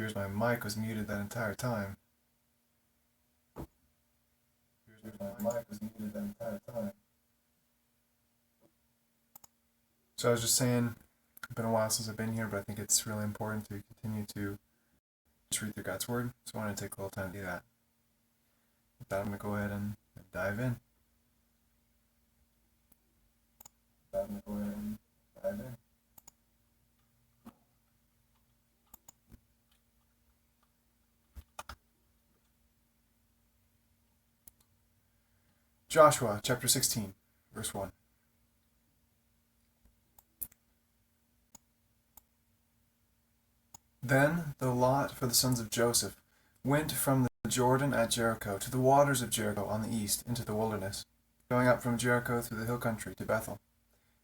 Appears my mic was muted that entire time. So I was just saying, it's been a while since I've been here, but I think it's really important to continue to just read through God's Word. So I want to take a little time to do that. With that, I'm going to go ahead and dive in. Joshua chapter 16, verse 1. Then the lot for the sons of Joseph went from the Jordan at Jericho to the waters of Jericho on the east into the wilderness, going up from Jericho through the hill country to Bethel.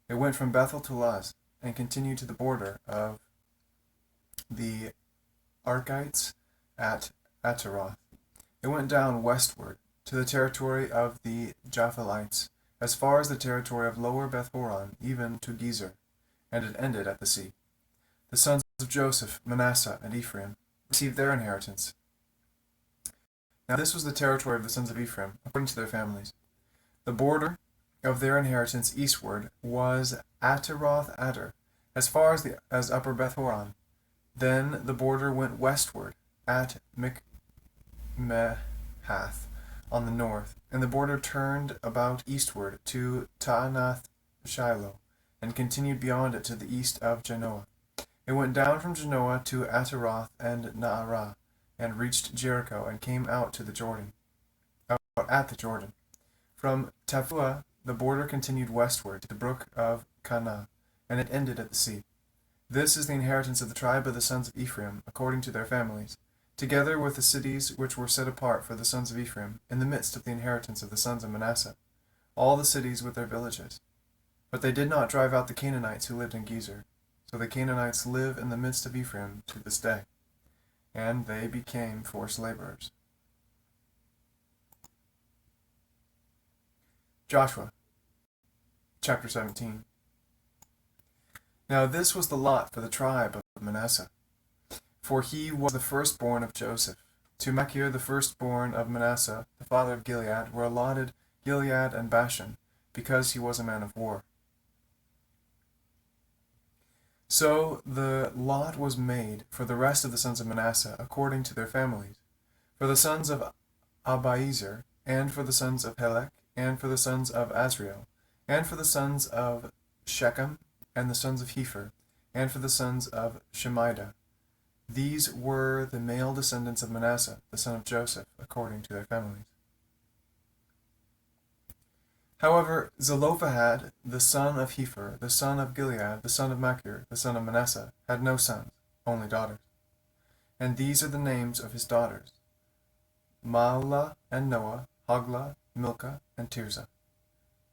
It went from Bethel to Luz, and continued to the border of the Arkites at Ataroth. It went down westward to the territory of the Japhilites, as far as the territory of lower Beth-horon, even to Gezer, and it ended at the sea. The sons of Joseph, Manasseh, and Ephraim received their inheritance. Now this was the territory of the sons of Ephraim, according to their families. The border of their inheritance eastward was Ataroth Adar, as far as upper Beth-horon. Then the border went westward at Mikmehath on the north, and the border turned about eastward to Taanath Shiloh, and continued beyond it to the east of Genoa. It went down from Genoa to Ataroth and Naarah, and reached Jericho, and came out to the Jordan, at the Jordan. From Tappuah the border continued westward to the brook of Kanah, and it ended at the sea. This is the inheritance of the tribe of the sons of Ephraim, according to their families, together with the cities which were set apart for the sons of Ephraim, in the midst of the inheritance of the sons of Manasseh, all the cities with their villages. But they did not drive out the Canaanites who lived in Gezer. So the Canaanites live in the midst of Ephraim to this day, and they became forced laborers. Joshua chapter 17. Now this was the lot for the tribe of Manasseh, for he was the firstborn of Joseph. To Machir the firstborn of Manasseh, the father of Gilead, were allotted Gilead and Bashan, because he was a man of war. So the lot was made for the rest of the sons of Manasseh according to their families, for the sons of Abiezer, and for the sons of Helek, and for the sons of Azriel, and for the sons of Shechem, and the sons of Hepher, and for the sons of Shemida. These were the male descendants of Manasseh, the son of Joseph, according to their families. However, Zelophehad, the son of Hepher, the son of Gilead, the son of Machir, the son of Manasseh, had no sons, only daughters. And these are the names of his daughters: Mahlah and Noah, Hoglah, Milcah, and Tirzah.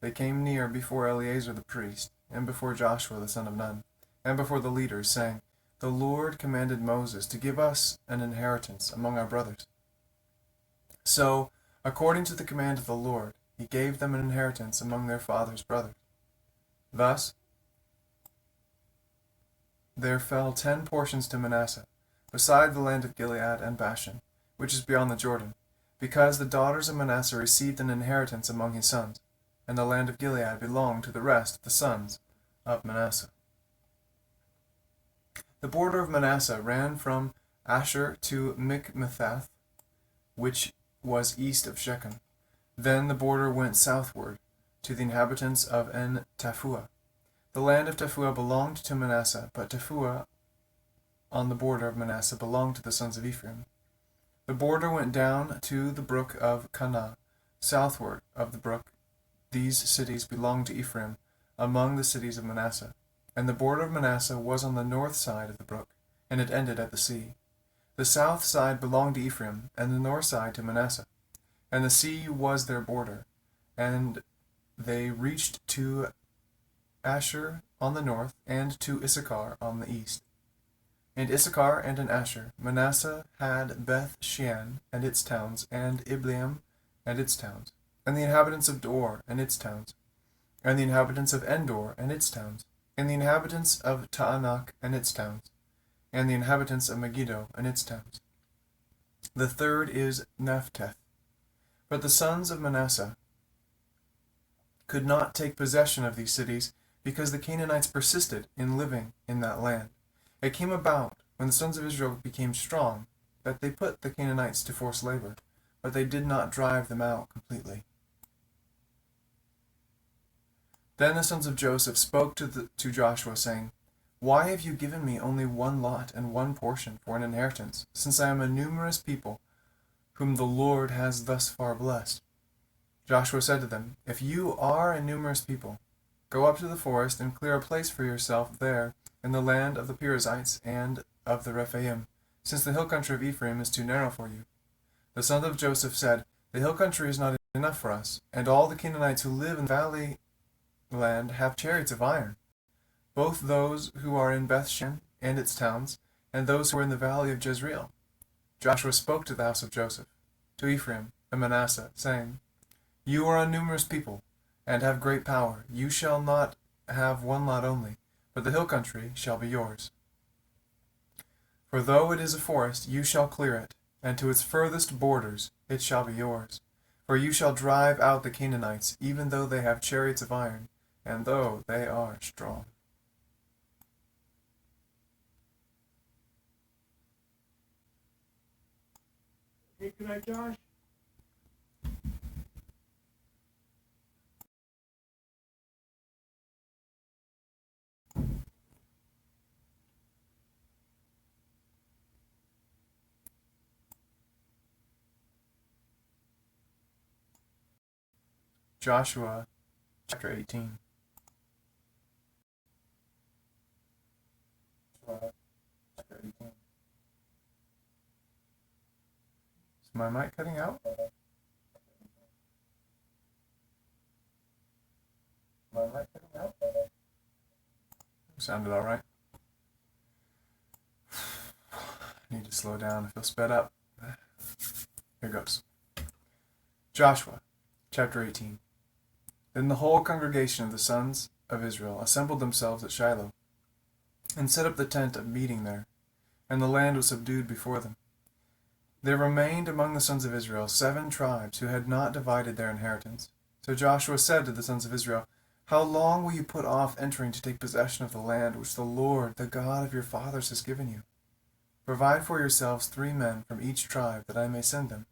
They came near before Eleazar the priest, and before Joshua the son of Nun, and before the leaders, saying, The Lord commanded Moses to give us an inheritance among our brothers. So, according to the command of the Lord, he gave them an inheritance among their father's brothers. Thus, there fell 10 portions to Manasseh, beside the land of Gilead and Bashan, which is beyond the Jordan, because the daughters of Manasseh received an inheritance among his sons, and the land of Gilead belonged to the rest of the sons of Manasseh. The border of Manasseh ran from Asher to Mikmethath, which was east of Shechem. Then the border went southward to the inhabitants of En-Tappuah. The land of Tappuah belonged to Manasseh, but Tappuah on the border of Manasseh belonged to the sons of Ephraim. The border went down to the brook of Kanah, southward of the brook. These cities belonged to Ephraim among the cities of Manasseh. And the border of Manasseh was on the north side of the brook, and it ended at the sea. The south side belonged to Ephraim, and the north side to Manasseh. And the sea was their border, and they reached to Asher on the north, and to Issachar on the east. In Issachar and in Asher, Manasseh had Beth-shean and its towns, and Ibleam and its towns, and the inhabitants of Dor and its towns, and the inhabitants of Endor and its towns, and the inhabitants of Taanach and its towns, and the inhabitants of Megiddo and its towns. The third is Naphteth. But the sons of Manasseh could not take possession of these cities, because the Canaanites persisted in living in that land. It came about, when the sons of Israel became strong, that they put the Canaanites to forced labor, but they did not drive them out completely. Then the sons of Joseph spoke to Joshua, saying, Why have you given me only one lot and one portion for an inheritance, since I am a numerous people, whom the Lord has thus far blessed? Joshua said to them, If you are a numerous people, go up to the forest and clear a place for yourself there in the land of the Perizzites and of the Rephaim, since the hill country of Ephraim is too narrow for you. The sons of Joseph said, The hill country is not enough for us, and all the Canaanites who live in the valley land have chariots of iron, both those who are in Bethshan and its towns, and those who are in the valley of Jezreel. Joshua spoke to the house of Joseph, to Ephraim and Manasseh, saying, You are a numerous people, and have great power. You shall not have one lot only, but the hill country shall be yours. For though it is a forest, you shall clear it, and to its furthest borders it shall be yours. For you shall drive out the Canaanites, even though they have chariots of iron, and though they are strong. Hey, good night, Josh. Joshua chapter 18. Joshua chapter 18. Is my mic cutting out? My mic cutting out? Sounded alright. I need to slow down. I feel sped up. Here goes. Joshua chapter 18. Then the whole congregation of the sons of Israel assembled themselves at Shiloh, and set up the tent of meeting there, and the land was subdued before them. There remained among the sons of Israel 7 tribes who had not divided their inheritance. So Joshua said to the sons of Israel, How long will you put off entering to take possession of the land which the Lord, the God of your fathers, has given you? Provide for yourselves 3 men from each tribe, that I may send them,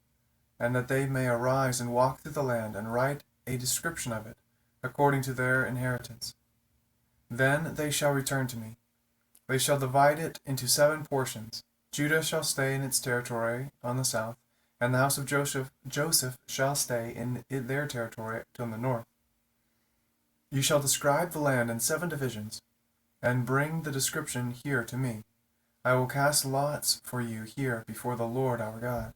and that they may arise and walk through the land and write a description of it, according to their inheritance. Then they shall return to me. They shall divide it into 7 portions. Judah shall stay in its territory on the south, and the house of Joseph shall stay in their territory on the north. You shall describe the land in 7 divisions, and bring the description here to me. I will cast lots for you here before the Lord our God,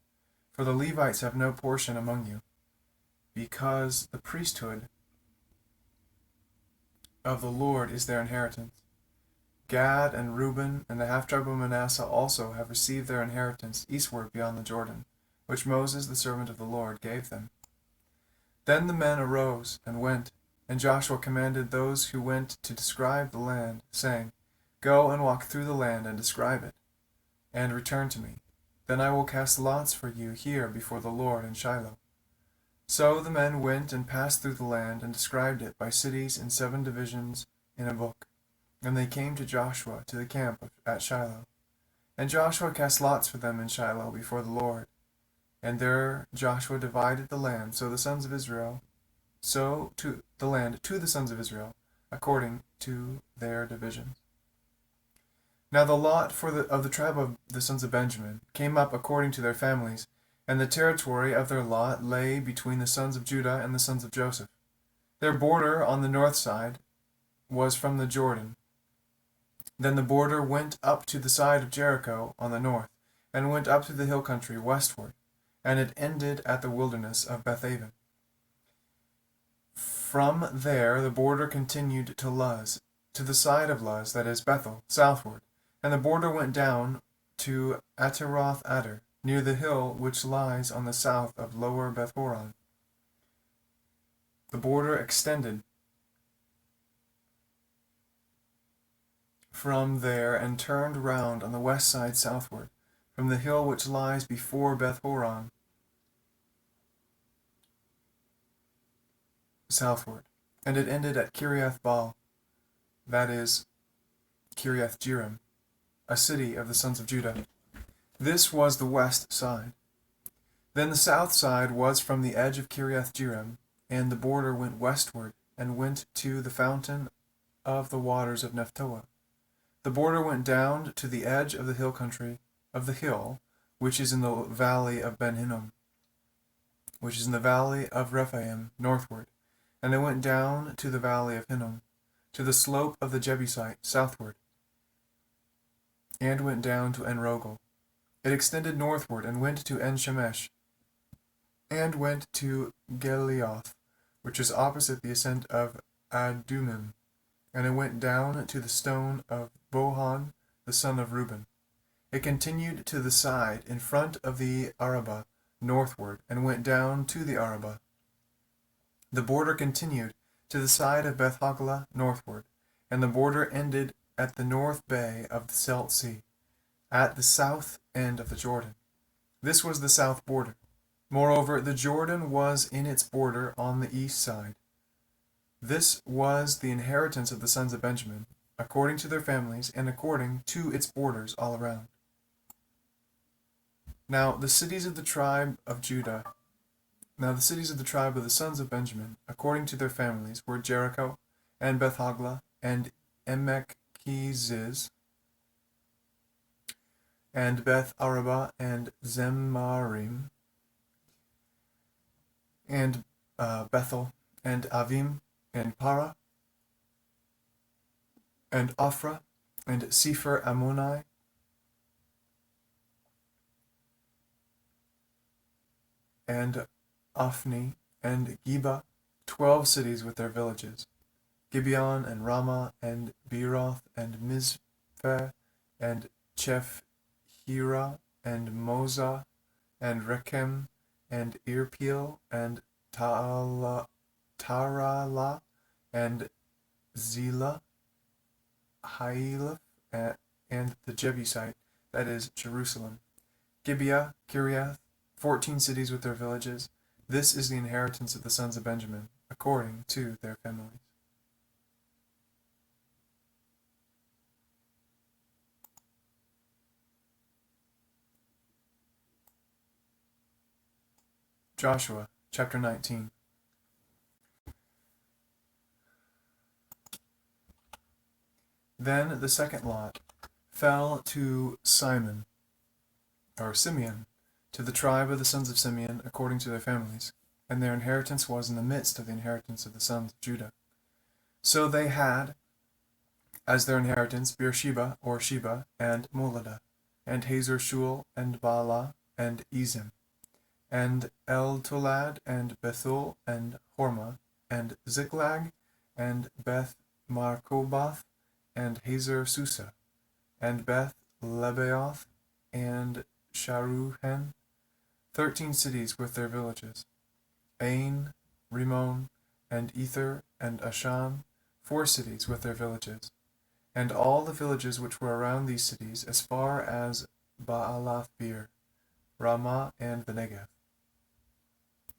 for the Levites have no portion among you, because the priesthood of the Lord is their inheritance. Gad and Reuben and the half-tribe of Manasseh also have received their inheritance eastward beyond the Jordan, which Moses the servant of the Lord gave them. Then the men arose and went, and Joshua commanded those who went to describe the land, saying, Go and walk through the land and describe it, and return to me. Then I will cast lots for you here before the Lord in Shiloh. So the men went and passed through the land and described it by cities in 7 divisions in a book. And they came to Joshua to the camp at Shiloh. And Joshua cast lots for them in Shiloh before the Lord. And there Joshua divided the land to the sons of Israel, according to their divisions. Now the lot of the tribe of the sons of Benjamin came up according to their families, and the territory of their lot lay between the sons of Judah and the sons of Joseph. Their border on the north side was from the Jordan. Then the border went up to the side of Jericho on the north, and went up to the hill country westward, and it ended at the wilderness of Bethaven. From there the border continued to Luz, to the side of Luz, that is Bethel, southward, and the border went down to Ataroth Adar, near the hill which lies on the south of Lower Bethhoron. The border extended from there and turned round on the west side southward, from the hill which lies before Beth-horon southward, and it ended at Kiriath-baal, that is, Kiriath-jearim, a city of the sons of Judah. This was the west side. Then the south side was from the edge of Kiriath-jearim, and the border went westward, and went to the fountain of the waters of Nephtoah. The border went down to the edge of the hill country, of the hill, which is in the valley of Ben Hinnom, which is in the valley of Rephaim, northward, and it went down to the valley of Hinnom, to the slope of the Jebusite, southward, and went down to En-rogel. It extended northward, and went to En-shemesh, and went to Geleoth, which is opposite the ascent of Adumim, and it went down to the stone of Bohan, the son of Reuben. It continued to the side in front of the Arabah, northward, and went down to the Arabah. The border continued to the side of Beth-hoglah, northward, and the border ended at the north bay of the Salt Sea, at the south end of the Jordan. This was the south border. Moreover, the Jordan was in its border on the east side. This was the inheritance of the sons of Benjamin, according to their families, and according to its borders all around. Now the cities of the tribe of the sons of Benjamin, according to their families, were Jericho, and Beth-hoglah, and Emech-keziz, and Beth-arabah, and Zemarim, and Bethel, and Avim, and Para, and Ophrah, and Sepher Ammoni, and Ophni, and Geba, 12 cities with their villages, Gibeon, and Ramah, and Beeroth, and Mizpeh, and Chephirah, and Mozah, and Rechem, and Irpeel, and Tarala, and Zelah, Haeleph, and the Jebusite, that is, Jerusalem. Gibeah, Kiriath, 14 cities with their villages. This is the inheritance of the sons of Benjamin, according to their families. Joshua, chapter 19. Then the second lot fell to Simeon, to the tribe of the sons of Simeon, according to their families, and their inheritance was in the midst of the inheritance of the sons of Judah. So they had, as their inheritance, Beersheba, or Sheba, and Moladah, and Hazar Shul, and Baalah, and Ezim, and El-Tolad, and Bethul, and Hormah, and Ziklag, and Beth-Markobath, and Hazar Susa, and Beth-Lebaoth, and Sharuhen, 13 cities with their villages, Ain, Rimmon, and Ether, and Ashan, 4 cities with their villages, and all the villages which were around these cities, as far as Baalath-beer, Ramah, and the Negev.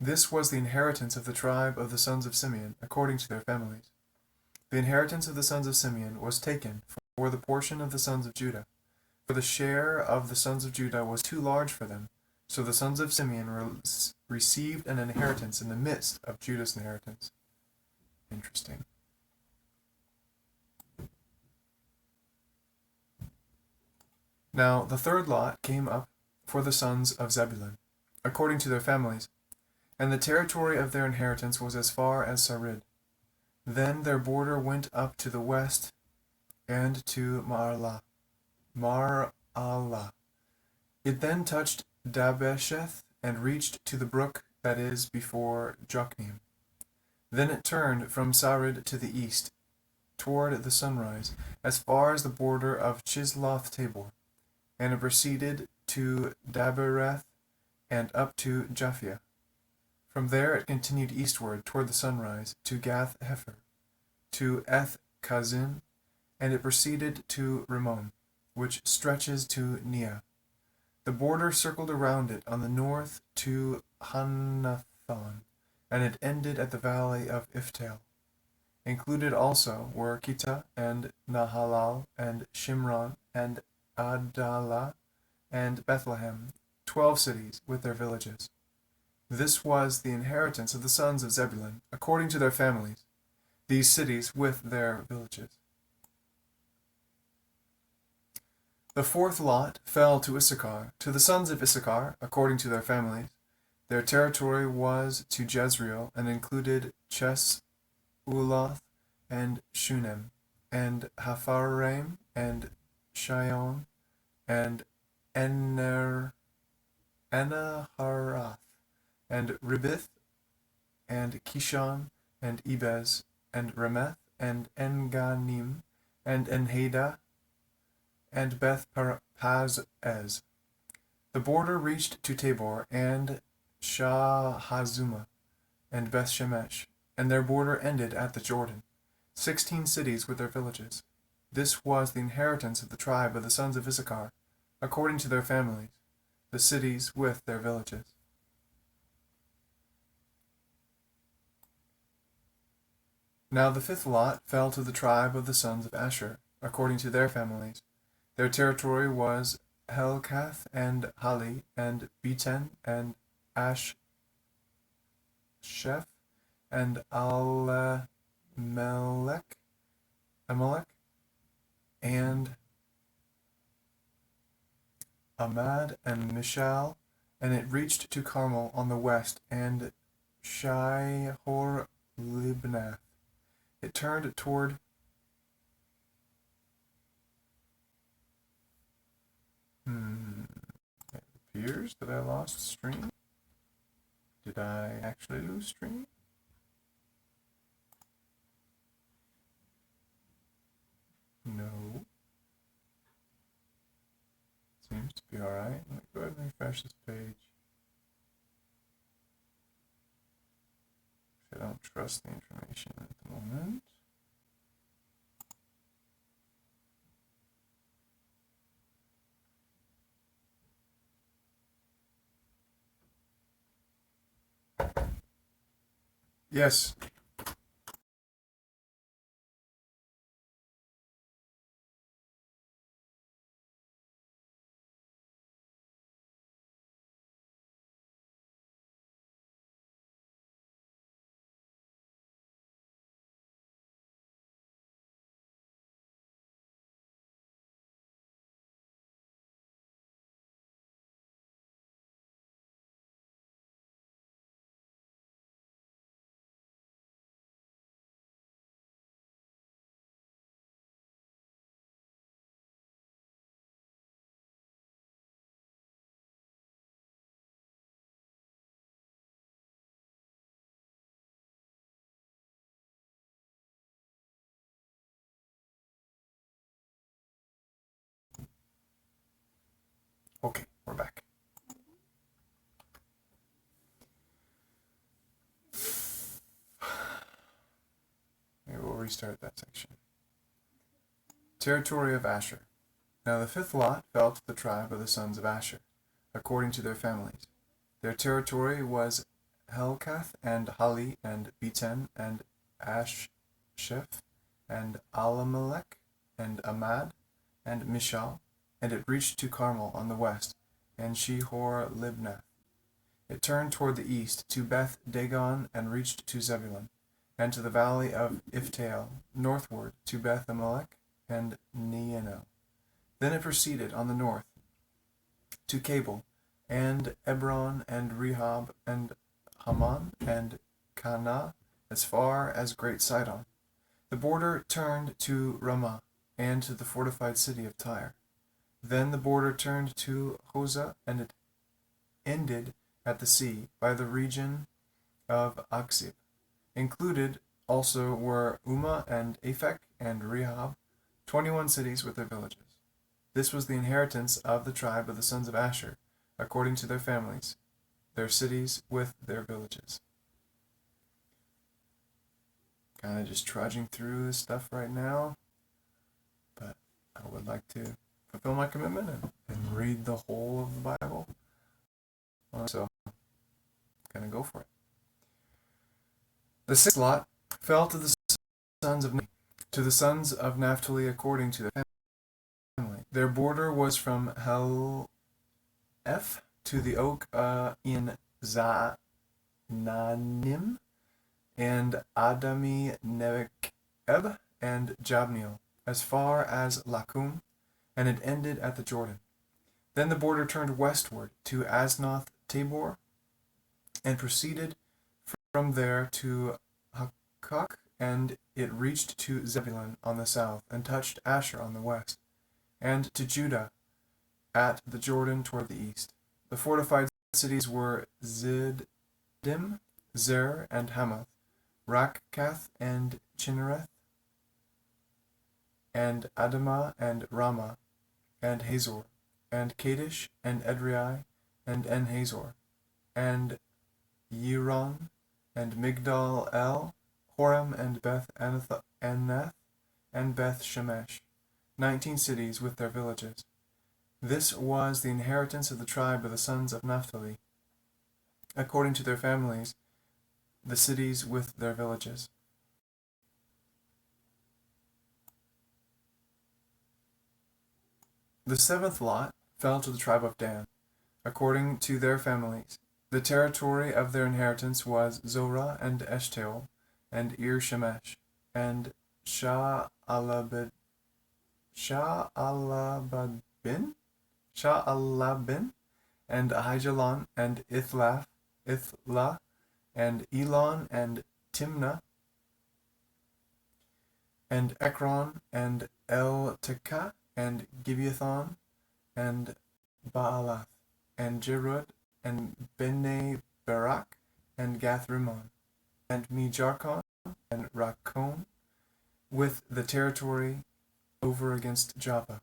This was the inheritance of the tribe of the sons of Simeon, according to their families. The inheritance of the sons of Simeon was taken for the portion of the sons of Judah, for the share of the sons of Judah was too large for them, so the sons of Simeon received an inheritance in the midst of Judah's inheritance. Interesting. Now the third lot came up for the sons of Zebulun, according to their families, and the territory of their inheritance was as far as Sarid. Then their border went up to the west and to Ma'alah. It then touched Dabbesheth and reached to the brook that is before Jokneam. Then it turned from Sarid to the east, toward the sunrise, as far as the border of Chisloth-Tabor, and it proceeded to Dabereth and up to Japhia. From there it continued eastward toward the sunrise to Gath-Hepher, to Eth-Kazin, and it proceeded to Rimmon, which stretches to Nea. The border circled around it on the north to Hanathon, and it ended at the valley of Iftal. Included also were Kita and Nahalal and Shimron and Adalah and Bethlehem, 12 cities with their villages. This was the inheritance of the sons of Zebulun, according to their families, these cities with their villages. The fourth lot fell to Issachar, to the sons of Issachar, according to their families. Their territory was to Jezreel, and included Ches-Uloth and Shunem, and Hapharaim, and Shion, and Enaharath, and Ribith, and Kishon, and Ebez, and Remeth, and Enganim, and Enhada, and Beth-Pazez. The border reached to Tabor, and Shahazuma, and Beth-Shemesh, and their border ended at the Jordan, 16 cities with their villages. This was the inheritance of the tribe of the sons of Issachar, according to their families, the cities with their villages. Now the fifth lot fell to the tribe of the sons of Asher, according to their families. Their territory was Helkath and Hali and Beten and Ashsheph and Amalek and Amad and Mishal, and it reached to Carmel on the west and Shihor-Libnath. It turned toward it appears that I lost stream. Did I actually lose stream? No. Seems to be alright. Let me go ahead and refresh this page. I don't trust the information at the moment. Yes. Okay, we're back. Maybe we'll restart that section. Territory of Asher. Now the fifth lot fell to the tribe of the sons of Asher, according to their families. Their territory was Helkath and Hali and Beten and Ashsheph and Alamelech and Amad and Mishal, and it reached to Carmel on the west and Shihor-Libnath. It turned toward the east to Beth-Dagon and reached to Zebulun, and to the valley of Iftal, northward to Beth-Amelech and Neanel. Then it proceeded on the north to Cabul, and Ebron, and Rehob, and Haman, and Cana, as far as Great Sidon. The border turned to Ramah, and to the fortified city of Tyre. Then the border turned to Hosah, and it ended at the sea by the region of Akzib. Included also were Umah and Aphek and Rehob, 21 cities with their villages. This was the inheritance of the tribe of the sons of Asher, according to their families, their cities with their villages. Kind of just trudging through this stuff right now. I would like to fulfill my commitment and read the whole of the Bible. So I'm going to go for it. The sixth lot fell to the sons of Naphtali according to their family. Their border was from Helef to the oak in Zananim and Adami Nevekeb and Jabneel, as far as Lakum, and it ended at the Jordan. Then the border turned westward to Asnoth Tabor, and proceeded from there to Hakak, and it reached to Zebulun on the south, and touched Asher on the west, and to Judah at the Jordan toward the east. The fortified cities were Ziddim, Zer, and Hamath, Rakkath, and Chinnereth, and Adamah, and Ramah, and Hazor, and Kadesh, and Edrei, and En-Hazor, and Yiron, and Migdal El, Horem, and Beth Anath, and Beth Shemesh, 19 cities with their villages. This was the inheritance of the tribe of the sons of Naphtali, according to their families, the cities with their villages. The seventh lot fell to the tribe of Dan, according to their families. The territory of their inheritance was Zorah, and Eshtaol, and Ir-Shemesh, and Sha'alabin, and Ahijalon, and Ithla, and Elon, and Timnah, and Ekron, and El-Tekah, and Gibeathon, and Baalath, and Jerud, and Bene Barak, and Gath-Rimmon, and Mejarkon, and Rakkon, with the territory over against Joppa.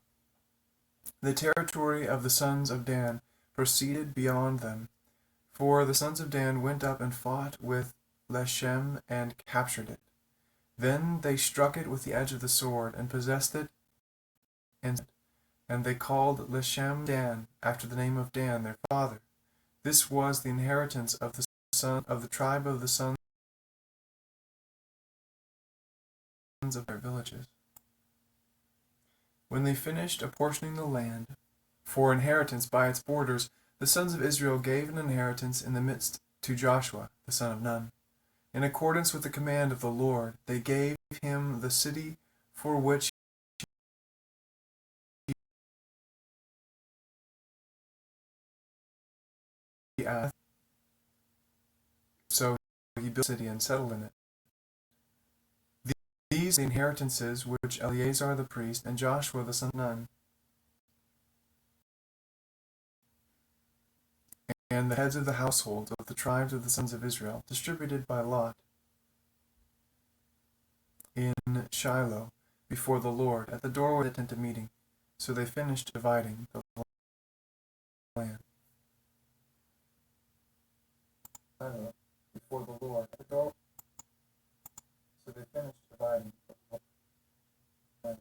The territory of the sons of Dan proceeded beyond them, for the sons of Dan went up and fought with Leshem and captured it. Then they struck it with the edge of the sword and possessed it, and they called Leshem Dan, after the name of Dan their father. This was the inheritance of the son of the tribe of the sons of their villages. When they finished apportioning the land for inheritance by its borders, the sons of Israel gave an inheritance in the midst to Joshua, the son of Nun. In accordance with the command of the Lord, they gave him the city for which he asked. So he built a city and settled in it. These are the inheritances which Eleazar the priest and Joshua the son of Nun and the heads of the households of the tribes of the sons of Israel distributed by lot in Shiloh before the Lord at the doorway of the tent of meeting. So they finished dividing the land. Before the Lord at the doorway. So they finished dividing the land.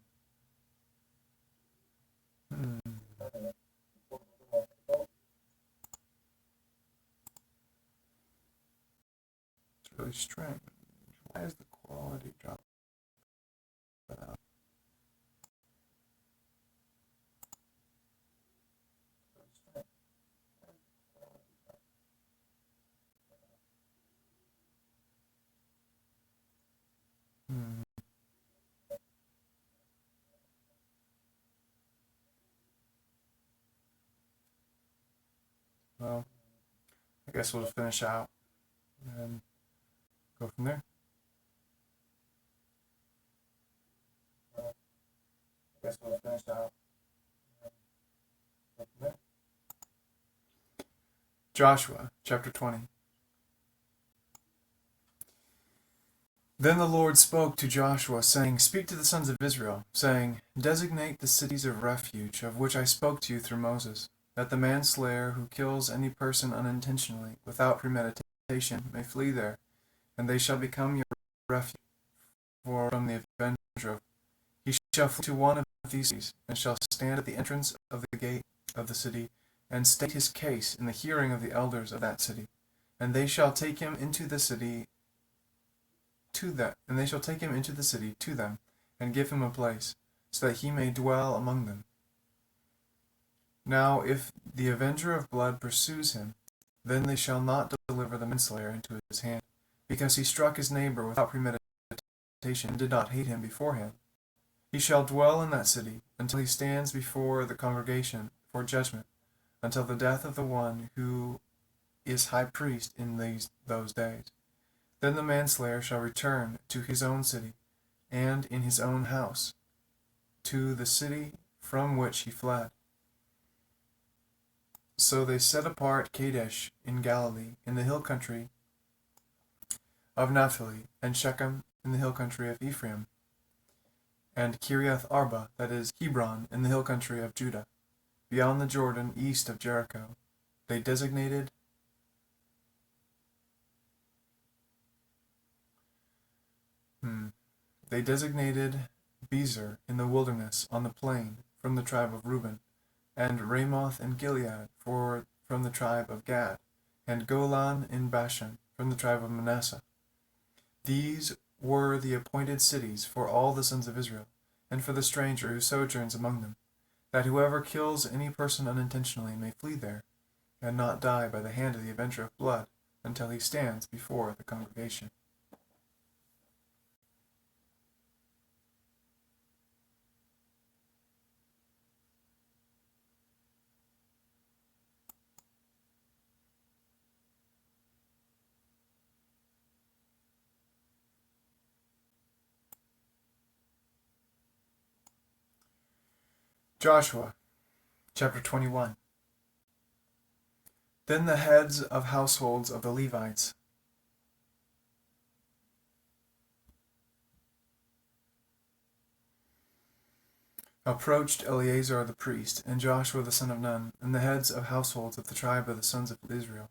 It's really strange. Why is the quality dropping out? Well, I guess we'll finish out and go from there. Joshua chapter 20. Then the Lord spoke to Joshua, saying, Speak to the sons of Israel, saying, Designate the cities of refuge, of which I spoke to you through Moses, that the manslayer who kills any person unintentionally, without premeditation, may flee there, and they shall become your refuge from the avenger of He shall flee to one of these cities, and shall stand at the entrance of the gate of the city, and state his case in the hearing of the elders of that city. And they shall take him into the city to them, and give him a place, so that he may dwell among them. Now if the avenger of blood pursues him, then they shall not deliver the manslayer into his hand, because he struck his neighbor without premeditation, and did not hate him beforehand. He shall dwell in that city until he stands before the congregation for judgment, until the death of the one who is high priest in those days. Then the manslayer shall return to his own city, and in his own house, to the city from which he fled. So they set apart Kadesh in Galilee, in the hill country of Naphtali, and Shechem in the hill country of Ephraim, and Kiriath Arba, that is Hebron, in the hill country of Judah, beyond the Jordan, east of Jericho. They designated Bezer in the wilderness on the plain from the tribe of Reuben, and Ramoth in Gilead from the tribe of Gad, and Golan in Bashan from the tribe of Manasseh. These were the appointed cities for all the sons of Israel, and for the stranger who sojourns among them, that whoever kills any person unintentionally may flee there, and not die by the hand of the avenger of blood, until he stands before the congregation. Joshua, chapter 21. Then the heads of households of the Levites approached Eleazar the priest, and Joshua the son of Nun, and the heads of households of the tribe of the sons of Israel.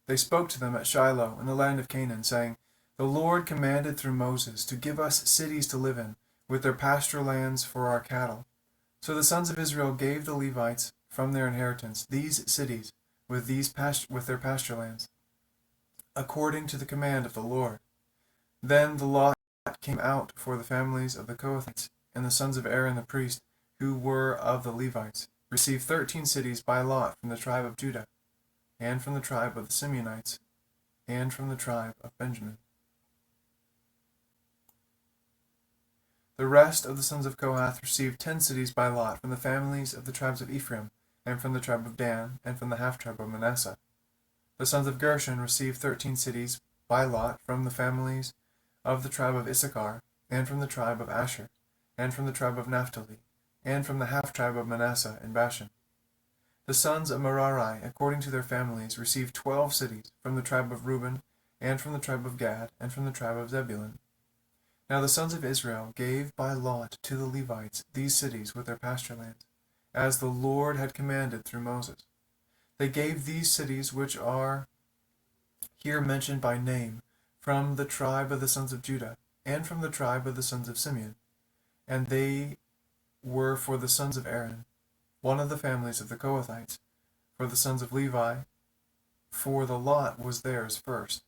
They spoke to them at Shiloh in the land of Canaan, saying, The Lord commanded through Moses to give us cities to live in, with their pasture lands for our cattle. So the sons of Israel gave the Levites from their inheritance these cities with their pasture lands, according to the command of the Lord. Then the lot came out for the families of the Kohathites, and the sons of Aaron the priest, who were of the Levites, received 13 cities by lot from the tribe of Judah, and from the tribe of the Simeonites, and from the tribe of Benjamin. The rest of the sons of Kohath received 10 cities by lot from the families of the tribes of Ephraim, and from the tribe of Dan, and from the half-tribe of Manasseh. The sons of Gershon received 13 cities by lot from the families of the tribe of Issachar, and from the tribe of Asher, and from the tribe of Naphtali, and from the half-tribe of Manasseh in Bashan. The sons of Merari, according to their families, received 12 cities from the tribe of Reuben, and from the tribe of Gad, and from the tribe of Zebulun. Now the sons of Israel gave by lot to the Levites these cities with their pasture lands, as the Lord had commanded through Moses. They gave these cities, which are here mentioned by name, from the tribe of the sons of Judah, and from the tribe of the sons of Simeon. And they were for the sons of Aaron, one of the families of the Kohathites, for the sons of Levi, for the lot was theirs first.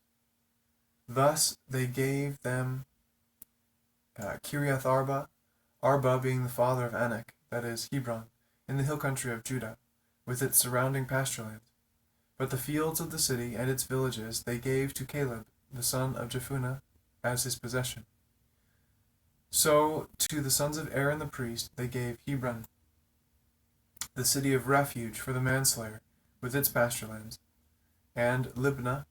Thus they gave them Kiriath Arba, Arba being the father of Anak, that is, Hebron, in the hill country of Judah, with its surrounding pasture lands. But the fields of the city and its villages they gave to Caleb, the son of Jephunneh, as his possession. So to the sons of Aaron the priest they gave Hebron, the city of refuge for the manslayer, with its pasture lands, and Libnah,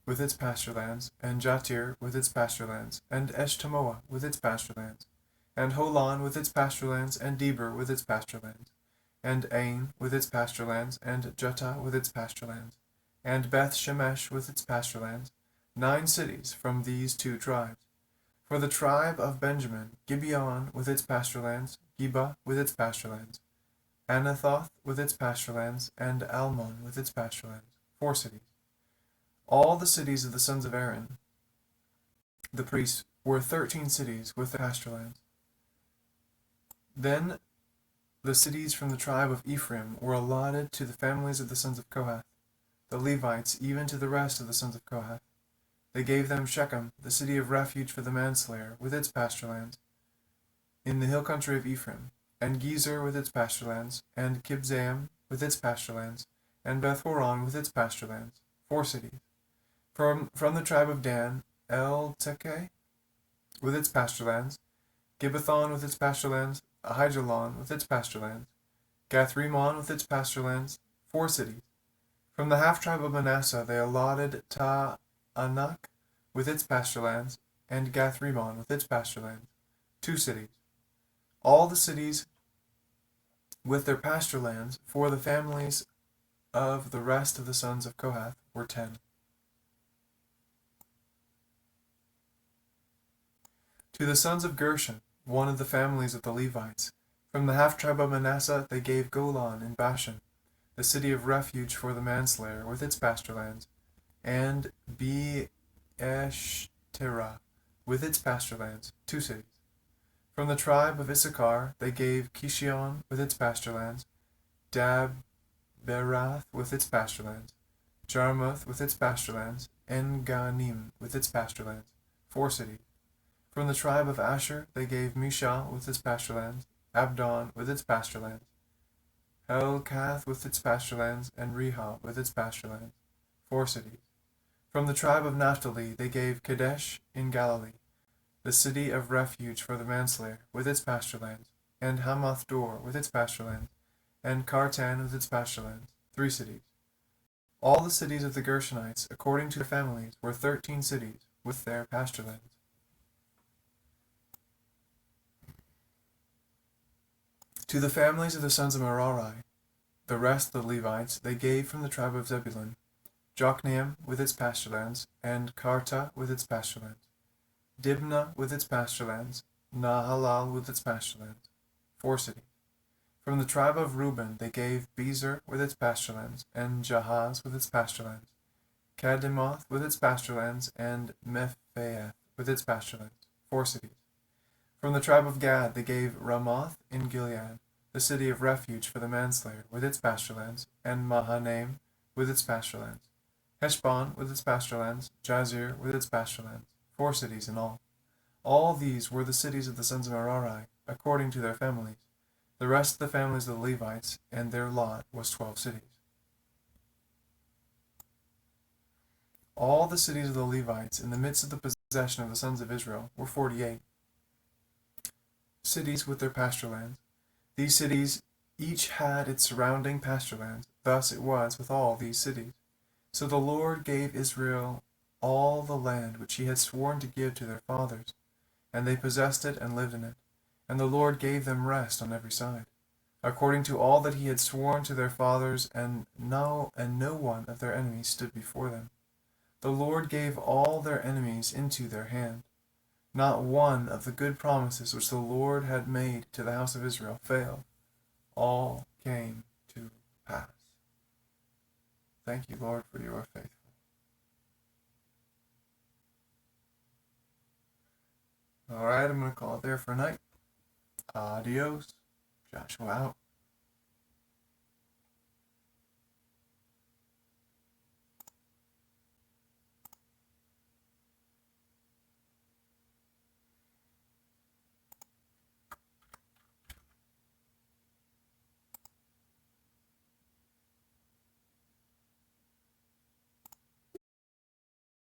with its pasture lands, and Jatir with its pasture lands, and Eshtemoa with its pasture lands, and Holon with its pasture lands, and Debir with its pasture lands, and Ain with its pasture lands, and Juttah with its pasture lands, and Beth Shemesh with its pasture lands, 9 cities from these 2 tribes. For the tribe of Benjamin, Gibeon with its pasture lands, Geba with its pasture lands, Anathoth with its pasture lands, and Almon with its pasture lands, 4 cities. All the cities of the sons of Aaron, the priests, were 13 cities with their pasture lands. Then the cities from the tribe of Ephraim were allotted to the families of the sons of Kohath, the Levites, even to the rest of the sons of Kohath. They gave them Shechem, the city of refuge for the manslayer, with its pasture lands, in the hill country of Ephraim, and Gezer with its pasture lands, and Kibzaim with its pasture lands, and Beth-horon with its pasture lands, 4 cities. From the tribe of Dan, El-Tekeh with its pasture lands, Gibbethon with its pasture lands, Aijalon with its pasture lands, Gath-rimon with its pasture lands, 4 cities. From the half-tribe of Manasseh they allotted Ta'anak with its pasture lands, and Gath-rimon with its pasture lands, 2 cities. All the cities with their pasture lands for the families of the rest of the sons of Kohath were 10. To the sons of Gershon, one of the families of the Levites, from the half-tribe of Manasseh they gave Golan in Bashan, the city of refuge for the manslayer, with its pasture lands, and Beeshtera, with its pasture lands, 2 cities. From the tribe of Issachar they gave Kishion with its pasture lands, Dabberath with its pasture lands, Jarmuth with its pasture lands, En-Ganim with its pasture lands, 4 cities. From the tribe of Asher they gave Mishal with its pasture lands, Abdon with its pasture lands, Helkath with its pasture lands, and Rehob with its pasture lands, 4 cities. From the tribe of Naphtali they gave Kadesh in Galilee, the city of refuge for the manslayer, with its pasture lands, and Hamath-dor with its pasture lands, and Kartan with its pasture lands, 3 cities. All the cities of the Gershonites, according to their families, were 13 cities, with their pasture lands. To the families of the sons of Merari, the rest of the Levites, they gave from the tribe of Zebulun, Jokneam with its pasture lands, and Karta with its pasture lands, Dibnah with its pasture lands, Nahalal with its pasture lands, 4 cities. From the tribe of Reuben they gave Bezer with its pasture lands, and Jahaz with its pasture lands, Kademoth with its pasture lands, and Mephaath with its pasture lands, 4 cities. From the tribe of Gad they gave Ramoth in Gilead, the city of refuge for the manslayer, with its pasture lands, and Mahanaim with its pasture lands, Heshbon with its pasture lands, Jazer with its pasture lands, 4 cities in all. All these were the cities of the sons of Merari, according to their families. The rest of the families of the Levites, and their lot was 12 cities. All the cities of the Levites in the midst of the possession of the sons of Israel were 48 cities with their pasture lands. These cities each had its surrounding pasture lands. Thus it was with all these cities. So the Lord gave Israel all the land which he had sworn to give to their fathers, and they possessed it and lived in it. And the Lord gave them rest on every side, according to all that he had sworn to their fathers, and no one of their enemies stood before them. The Lord gave all their enemies into their hand. Not one of the good promises which the Lord had made to the house of Israel failed. All came to pass. Thank you, Lord, for you are faithful. All right, I'm going to call it there for a night. Adios. Joshua out.